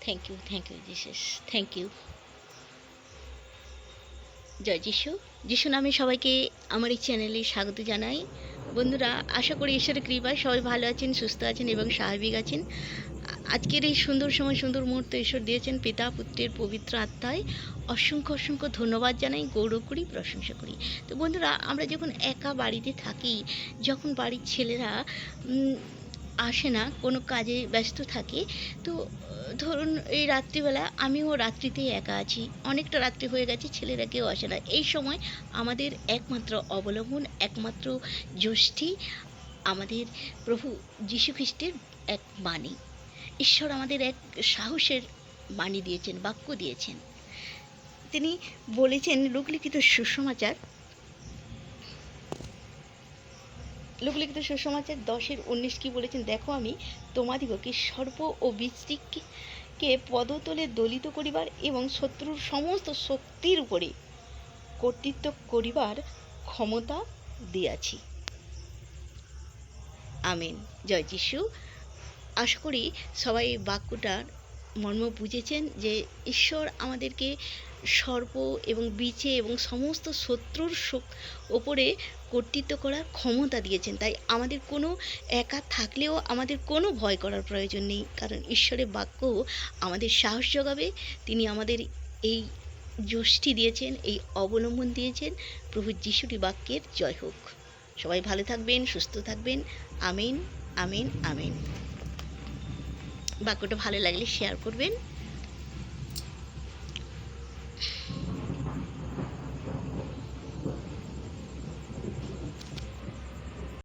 Thank you Jesus, thank you. জয় যিশু। যিশু নামে সবাইকে আমার এই চ্যানেলে স্বাগত জানাই। বন্ধুরা, আশা করি ঈশ্বরের কৃপায় সবাই ভালো আছেন, সুস্থ আছেন এবং স্বাভাবিক আছেন। আজকের এই সুন্দর সময়, সুন্দর মুহূর্ত ঈশ্বর দিয়েছেন। পিতা, পুত্রের পবিত্র আত্মায় অসংখ্য অসংখ্য ধন্যবাদ জানাই, গৌরব করি, প্রশংসা করি। তো বন্ধুরা, আমরা যখন একা বাড়িতে থাকি, যখন বাড়ির ছেলেরা আসে না, কোনো কাজে ব্যস্ত থাকে, তো ধরুন এই রাত্রিবেলা আমিও রাত্রিতেই একা আছি, অনেকটা রাত্রি হয়ে গেছে, ছেলেরা কেউ আসে না। এই সময় আমাদের একমাত্র অবলম্বন, একমাত্র যষ্টি আমাদের প্রভু যীশুখ্রিস্টের এক বাণী। ঈশ্বর আমাদের এক সাহসের বাণী দিয়েছেন, বাক্য দিয়েছেন। তিনি বলেছেন লোকলিখিত সুসমাচার 10:19 কি বলেছেন? দেখো, আমি তোমাদিগকে সর্প ও বৃষ্টিকে পদতলে দলিত করিবার এবং শত্রুর সমস্ত শক্তির উপরে কর্তৃত্ব করিবার ক্ষমতা দিয়াছি। আমেন। জয় যিশু। আশা করি সবাই বাক্যটার মর্ম বুঝেছেন যে ঈশ্বর আমাদেরকে সর্প এবং বিছে এবং সমস্ত শত্রুর ওপরে কর্তৃত্ব করার ক্ষমতা দিয়েছেন। তাই আমাদের কোনো একা থাকলেও আমাদের কোনো ভয় করার প্রয়োজন নেই, কারণ ঈশ্বরের বাক্য আমাদের সাহস জোগাবে। তিনি আমাদের এই যষ্টি দিয়েছেন, এই অবলম্বন দিয়েছেন। প্রভু যিশুর বাক্যের জয় হোক। সবাই ভালো থাকবেন, সুস্থ থাকবেন। আমিন, আমিন, আমিন। বাক্যটা ভালো লাগলে শেয়ার করবেন।